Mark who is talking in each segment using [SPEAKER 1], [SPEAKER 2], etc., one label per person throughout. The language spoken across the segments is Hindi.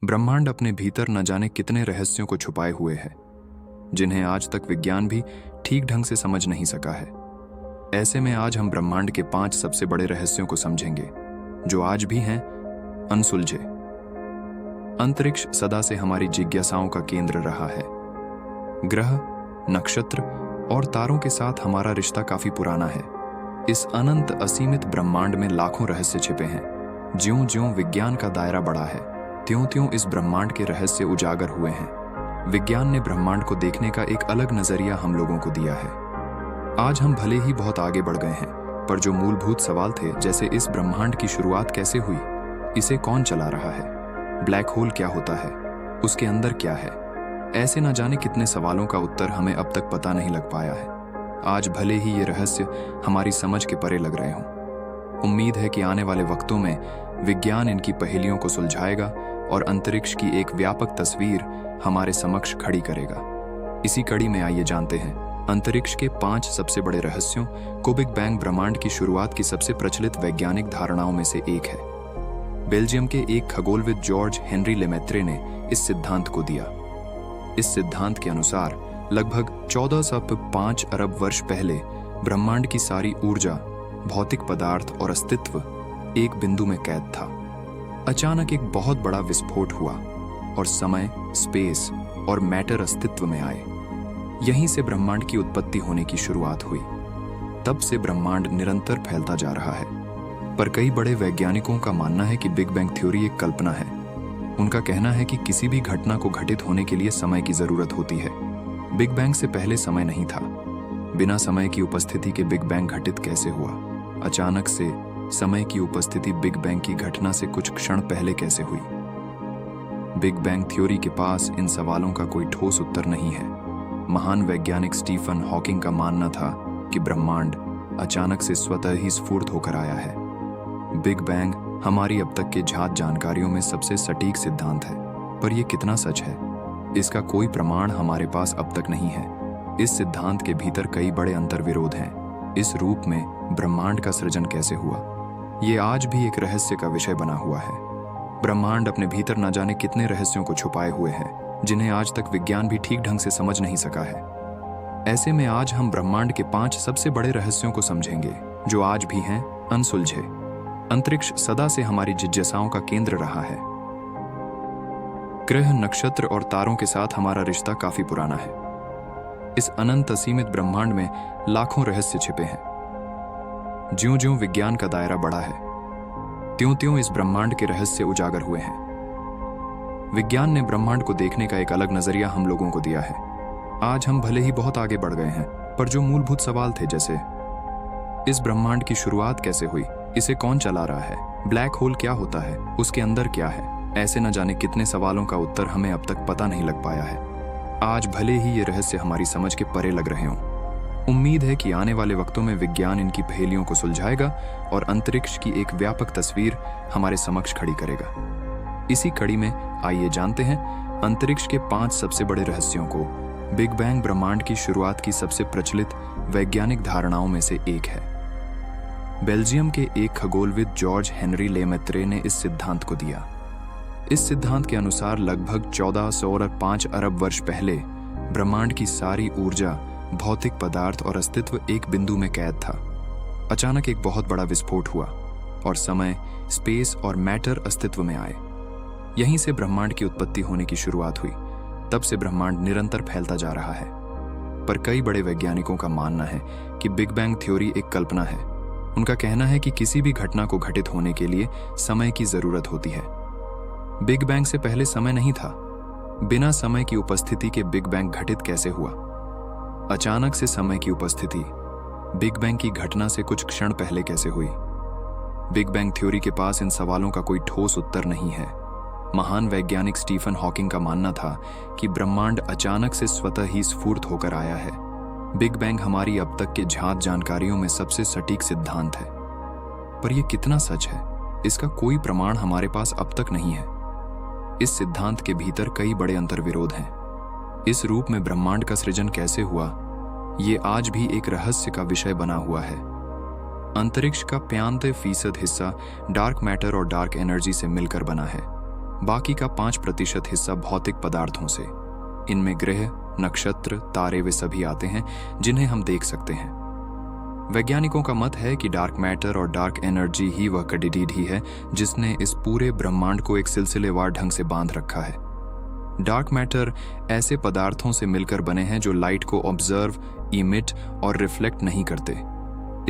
[SPEAKER 1] ब्रह्मांड अपने भीतर न जाने कितने रहस्यों को छुपाए हुए है, जिन्हें आज तक विज्ञान भी ठीक ढंग से समझ नहीं सका है। ऐसे में आज हम ब्रह्मांड के 5 सबसे बड़े रहस्यों को समझेंगे, जो आज भी हैं अनसुलझे। अंतरिक्ष सदा से हमारी जिज्ञासाओं का केंद्र रहा है। ग्रह, नक्षत्र और तारों के साथ हमारा रिश्ता काफी पुराना है। इस अनंत असीमित ब्रह्मांड में लाखों रहस्य छिपे हैं। ज्यों-ज्यों विज्ञान का दायरा बढ़ा है, त्यों-त्यों इस ब्रह्मांड के रहस्य उजागर हुए हैं। विज्ञान ने ब्रह्मांड को देखने का एक अलग नजरिया हम लोगों को दिया है। आज हम भले ही बहुत आगे बढ़ गए हैं, पर जो मूलभूत सवाल थे, जैसे इस ब्रह्मांड की शुरुआत कैसे हुई, इसे कौन चला रहा है, ब्लैक होल क्या होता है, उसके अंदर क्या है, ऐसे न जाने कितने सवालों का उत्तर हमें अब तक पता नहीं लग पाया है। आज भले ही ये रहस्य हमारी समझ के परे लग रहे हों, उम्मीद है कि आने वाले वक्तों में विज्ञान इनकी पहेलियों को सुलझाएगा और अंतरिक्ष की एक व्यापक तस्वीर हमारे समक्ष खड़ी करेगा। इसी कड़ी में आइए जानते हैं अंतरिक्ष के 5 सबसे बड़े रहस्यों को। बिग बैंग ब्रह्मांड की शुरुआत की सबसे प्रचलित वैज्ञानिक धारणाओं में से एक है। बेल्जियम के एक खगोलविद जॉर्ज हेनरी लेमेत्रे ने इस सिद्धांत को दिया। इस सिद्धांत के अनुसार लगभग 1405 अरब वर्ष पहले ब्रह्मांड की सारी ऊर्जा, भौतिक पदार्थ और अस्तित्व एक बिंदु में कैद था। अचानक एक बहुत बड़ा विस्फोट हुआ और समय, स्पेस और मैटर अस्तित्व में आए। यहीं से ब्रह्मांड की उत्पत्ति होने की शुरुआत हुई। तब से ब्रह्मांड निरंतर फैलता जा रहा है। पर कई बड़े वैज्ञानिकों का मानना है कि बिग बैंग थ्योरी एक कल्पना है। उनका कहना है कि किसी भी घटना को घटित होने के लिए समय की जरूरत होती है। बिग बैंग से पहले समय नहीं था। बिना समय की उपस्थिति के बिग बैंग घटित कैसे हुआ? अचानक से समय की उपस्थिति बिग बैंग की घटना से कुछ क्षण पहले कैसे हुई? बिग बैंग थ्योरी के पास इन सवालों का कोई ठोस उत्तर नहीं है। महान वैज्ञानिक स्टीफन हॉकिंग का मानना था कि ब्रह्मांड अचानक से स्वतः ही स्फूर्त होकर आया है। बिग बैंग हमारी अब तक के ज्ञात जानकारियों में सबसे सटीक सिद्धांत है, पर यह कितना सच है, इसका कोई प्रमाण हमारे पास अब तक नहीं है। इस सिद्धांत के भीतर कई बड़े अंतर्विरोध हैं। इस रूप में ब्रह्मांड का सृजन कैसे हुआ, ये आज भी एक रहस्य का विषय बना हुआ है। ब्रह्मांड अपने भीतर न जाने कितने रहस्यों को छुपाए हुए है, जिन्हें आज तक विज्ञान भी ठीक ढंग से समझ नहीं सका है। ऐसे में आज हम ब्रह्मांड के 5 सबसे बड़े रहस्यों को समझेंगे, जो आज भी हैं अनसुलझे। अंतरिक्ष सदा से हमारी जिज्ञासाओं का केंद्र रहा है। ग्रह, नक्षत्र और तारों के साथ हमारा रिश्ता काफी पुराना है। इस अनंत असीमित ब्रह्मांड में लाखों रहस्य छिपे हैं। ज्यों-ज्यों विज्ञान का दायरा बढ़ा है, त्यों-त्यों इस ब्रह्मांड के रहस्य उजागर हुए हैं। विज्ञान ने ब्रह्मांड को देखने का एक अलग नजरिया हम लोगों को दिया है। आज हम भले ही बहुत आगे बढ़ गए हैं, पर जो मूलभूत सवाल थे, जैसे इस ब्रह्मांड की शुरुआत कैसे हुई, इसे कौन चला रहा है, ब्लैक होल क्या होता है, उसके अंदर क्या है, ऐसे न जाने कितने सवालों का उत्तर हमें अब तक पता नहीं लग पाया है। आज भले ही ये रहस्य हमारी समझ के परे लग रहे हों, उम्मीद है कि आने वाले वक्तों में विज्ञान इनकी पहेलियों को सुलझाएगा और अंतरिक्ष की एक व्यापक तस्वीर हमारे समक्ष खड़ी करेगा। इसी कड़ी में आइए जानते हैं अंतरिक्ष के 5 सबसे बड़े रहस्यों को। बिग बैंग ब्रह्मांड की शुरुआत की सबसे प्रचलित वैज्ञानिक धारणाओं में से एक है। बेल्जियम के एक खगोलविद जॉर्ज हेनरी लेमेत्रे ने इस सिद्धांत को दिया। इस सिद्धांत के अनुसार लगभग 1405 अरब वर्ष पहले ब्रह्मांड की सारी ऊर्जा, भौतिक पदार्थ और अस्तित्व एक बिंदु में कैद था। अचानक एक बहुत बड़ा विस्फोट हुआ और समय, स्पेस और मैटर अस्तित्व में आए। यहीं से ब्रह्मांड की उत्पत्ति होने की शुरुआत हुई। तब से ब्रह्मांड निरंतर फैलता जा रहा है। पर कई बड़े वैज्ञानिकों का मानना है कि बिग बैंग थ्योरी एक कल्पना है। उनका कहना है कि किसी भी घटना को घटित होने के लिए समय की जरूरत होती है। बिग बैंग से पहले समय नहीं था। बिना समय की उपस्थिति के बिग बैंग घटित कैसे हुआ? अचानक से समय की उपस्थिति बिग बैंग की घटना से कुछ क्षण पहले कैसे हुई? बिग बैंग थ्योरी के पास इन सवालों का कोई ठोस उत्तर नहीं है। महान वैज्ञानिक स्टीफन हॉकिंग का मानना था कि ब्रह्मांड अचानक से स्वतः ही स्फूर्त होकर आया है। बिग बैंग हमारी अब तक के ज्ञात जानकारियों में सबसे सटीक सिद्धांत है, पर यह कितना सच है, इसका कोई प्रमाण हमारे पास अब तक नहीं है। इस सिद्धांत के भीतर कई बड़े अंतर्विरोध हैं। इस रूप में ब्रह्मांड का सृजन कैसे हुआ, ये आज भी एक रहस्य का विषय बना हुआ है। अंतरिक्ष का 95% हिस्सा डार्क मैटर और डार्क एनर्जी से मिलकर बना है। बाकी का 5% हिस्सा भौतिक पदार्थों से। इनमें ग्रह, नक्षत्र, तारे वे सभी आते हैं जिन्हें हम देख सकते हैं। वैज्ञानिकों का मत है कि डार्क मैटर और डार्क एनर्जी ही वह कड़ी है जिसने इस पूरे ब्रह्मांड को एक सिलसिलेवार ढंग से बांध रखा है। डार्क मैटर ऐसे पदार्थों से मिलकर बने हैं जो लाइट को ऑब्जर्व, इमिट और रिफ्लेक्ट नहीं करते।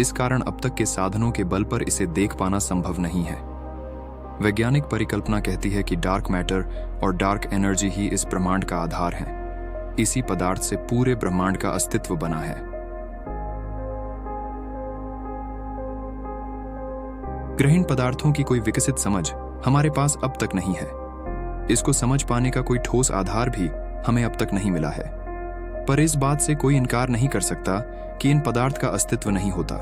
[SPEAKER 1] इस कारण अब तक के साधनों के बल पर इसे देख पाना संभव नहीं है। वैज्ञानिक परिकल्पना कहती है कि डार्क मैटर और डार्क एनर्जी ही इस ब्रह्मांड का आधार है। इसी पदार्थ से पूरे ब्रह्मांड का अस्तित्व बना है। ग्रहीण पदार्थों की कोई विकसित समझ हमारे पास अब तक नहीं है। इसको समझ पाने का कोई ठोस आधार भी हमें अब तक नहीं मिला है। पर इस बात से कोई इनकार नहीं कर सकता कि इन पदार्थ का अस्तित्व नहीं होता।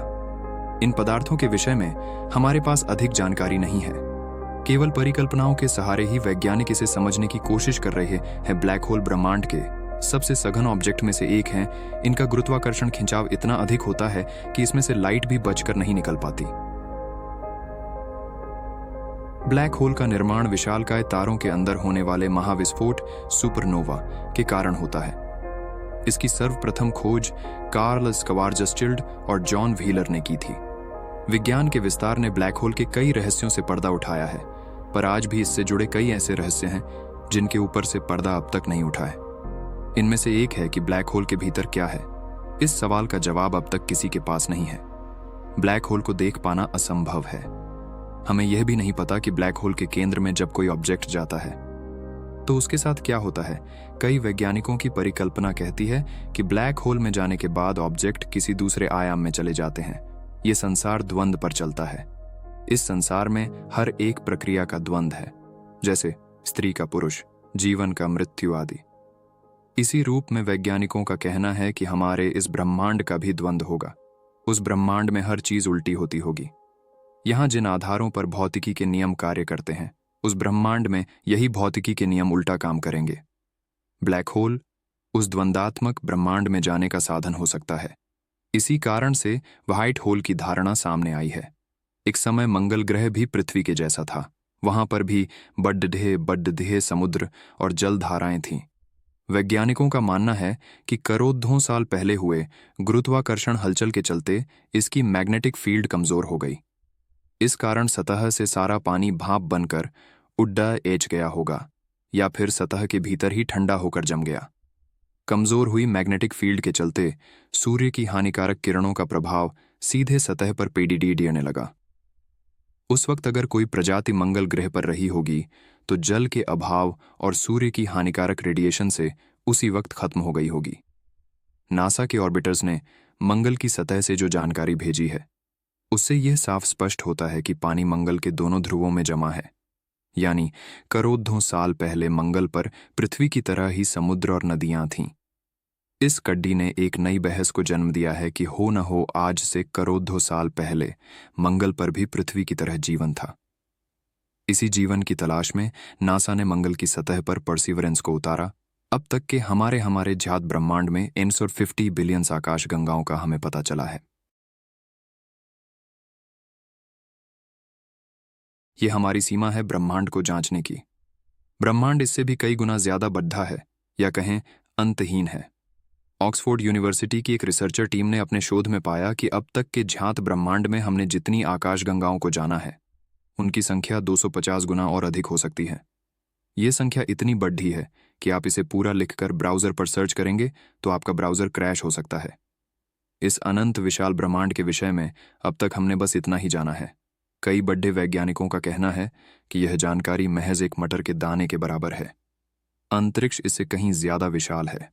[SPEAKER 1] इन पदार्थों के विषय में हमारे पास अधिक जानकारी नहीं है। केवल परिकल्पनाओं के सहारे ही वैज्ञानिक इसे समझने की कोशिश कर रहे हैं। ब्लैक होल ब्रह्मांड के सबसे सघन ऑब्जेक्ट में से एक हैं। इनका गुरुत्वाकर्षण खिंचाव इतना अधिक होता है कि इसमें से लाइट भी बचकर नहीं निकल पाती। ब्लैक होल का निर्माण विशालकाय तारों के अंदर होने वाले महाविस्फोट सुपरनोवा के कारण होता है। इसकी सर्वप्रथम खोज कार्ल स्क्वारजस्टिल्ड और जॉन व्हीलर ने की थी। विज्ञान के विस्तार ने ब्लैक होल के कई रहस्यों से पर्दा उठाया है, पर आज भी इससे जुड़े कई ऐसे रहस्य हैं जिनके ऊपर से पर्दा अब तक नहीं उठा है। इनमें से एक है कि ब्लैक होल के भीतर क्या है। इस सवाल का जवाब अब तक किसी के पास नहीं है। ब्लैक होल को देख पाना असंभव है। हमें यह भी नहीं पता कि ब्लैक होल के केंद्र में जब कोई ऑब्जेक्ट जाता है तो उसके साथ क्या होता है। कई वैज्ञानिकों की परिकल्पना कहती है कि ब्लैक होल में जाने के बाद ऑब्जेक्ट किसी दूसरे आयाम में चले जाते हैं। ये संसार द्वंद्व पर चलता है। इस संसार में हर एक प्रक्रिया का द्वंद्व है, जैसे स्त्री का पुरुष, जीवन का मृत्यु आदि। इसी रूप में वैज्ञानिकों का कहना है कि हमारे इस ब्रह्मांड का भी द्वंद्व होगा। उस ब्रह्मांड में हर चीज उल्टी होती होगी। यहाँ जिन आधारों पर भौतिकी के नियम कार्य करते हैं, उस ब्रह्मांड में यही भौतिकी के नियम उल्टा काम करेंगे। ब्लैक होल उस द्वंद्वात्मक ब्रह्मांड में जाने का साधन हो सकता है। इसी कारण से व्हाइट होल की धारणा सामने आई है। एक समय मंगल ग्रह भी पृथ्वी के जैसा था। वहां पर भी बड्ढे समुद्र और जलधाराएं थीं। वैज्ञानिकों का मानना है कि करोड़ों साल पहले हुए गुरुत्वाकर्षण हलचल के चलते इसकी मैग्नेटिक फील्ड कमजोर हो गई। इस कारण सतह से सारा पानी भाप बनकर उड्डा एच गया होगा, या फिर सतह के भीतर ही ठंडा होकर जम गया। कमजोर हुई मैग्नेटिक फील्ड के चलते सूर्य की हानिकारक किरणों का प्रभाव सीधे सतह पर पड़ने लगा। उस वक्त अगर कोई प्रजाति मंगल ग्रह पर रही होगी तो जल के अभाव और सूर्य की हानिकारक रेडिएशन से उसी वक्त खत्म हो गई होगी। नासा के ऑर्बिटर्स ने मंगल की सतह से जो जानकारी भेजी है उससे यह साफ स्पष्ट होता है कि पानी मंगल के दोनों ध्रुवों में जमा है। यानी करोड़ों साल पहले मंगल पर पृथ्वी की तरह ही समुद्र और नदियां थीं। इस कड्डी ने एक नई बहस को जन्म दिया है कि हो न हो आज से करोड़ों साल पहले मंगल पर भी पृथ्वी की तरह जीवन था। इसी जीवन की तलाश में नासा ने मंगल की सतह पर परसिवरेंस को उतारा। अब तक के हमारे ज्ञात ब्रह्मांड में 150 बिलियन आकाश गंगाओं का हमें पता चला है। यह हमारी सीमा है ब्रह्मांड को जांचने की। ब्रह्मांड इससे भी कई गुना ज्यादा बड्ढा है, या कहें अंतहीन है। ऑक्सफोर्ड यूनिवर्सिटी की एक रिसर्चर टीम ने अपने शोध में पाया कि अब तक के ज्ञात ब्रह्मांड में हमने जितनी आकाशगंगाओं को जाना है उनकी संख्या 250 गुना और अधिक हो सकती है। ये संख्या इतनी बड्ढी है कि आप इसे पूरा लिखकर ब्राउजर पर सर्च करेंगे तो आपका ब्राउजर क्रैश हो सकता है। इस अनंत विशाल ब्रह्मांड के विषय में अब तक हमने बस इतना ही जाना है। कई बड़े वैज्ञानिकों का कहना है कि यह जानकारी महज एक मटर के दाने के बराबर है। अंतरिक्ष इससे कहीं ज्यादा विशाल है।